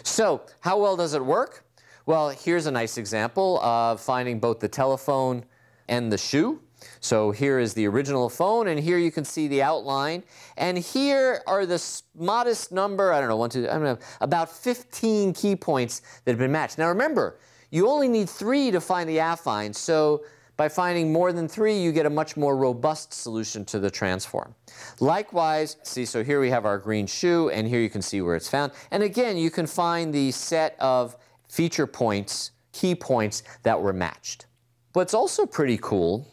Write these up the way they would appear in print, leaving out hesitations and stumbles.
So how well does it work? Well, here's a nice example of finding both the telephone and the shoe. So here is the original phone, and here you can see the outline. And here are the modest number, I don't know, about 15 key points that have been matched. Now remember, you only need 3 to find the affine, so by finding more than 3, you get a much more robust solution to the transform. Likewise, see, so here we have our green shoe, and here you can see where it's found. And again, you can find the set of feature points, key points that were matched. What's also pretty cool,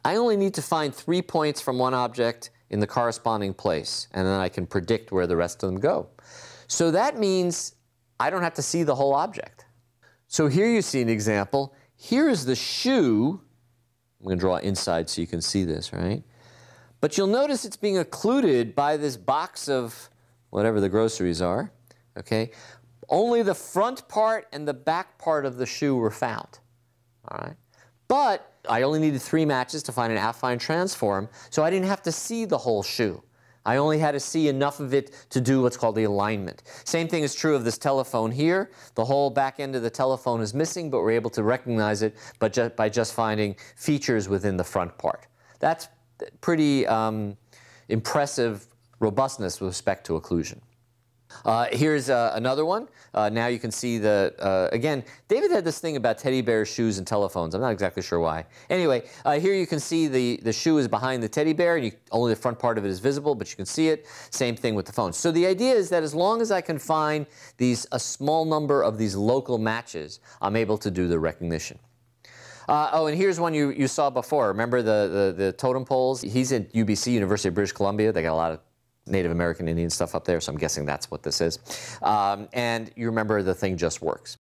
I only need to find 3 points from one object in the corresponding place, and then I can predict where the rest of them go. So that means I don't have to see the whole object. So here you see an example. Here is the shoe. I'm going to draw inside so you can see this, right? But you'll notice it's being occluded by this box of whatever the groceries are, okay? Only the front part and the back part of the shoe were found, all right? But I only needed 3 matches to find an affine transform, so I didn't have to see the whole shoe. I only had to see enough of it to do what's called the alignment. Same thing is true of this telephone here. The whole back end of the telephone is missing, but we're able to recognize it by just finding features within the front part. That's pretty impressive robustness with respect to occlusion. Here's another one. Now you can see the, again, David had this thing about teddy bears, shoes, and telephones. I'm not exactly sure why. Anyway, here you can see the shoe is behind the teddy bear, and only the front part of it is visible, but you can see it. Same thing with the phone. So the idea is that as long as I can find a small number of these local matches, I'm able to do the recognition. Oh, and here's one you saw before. Remember the totem poles? He's at UBC, University of British Columbia. They got a lot of Native American Indian stuff up there, so I'm guessing that's what this is. And you remember the thing just works.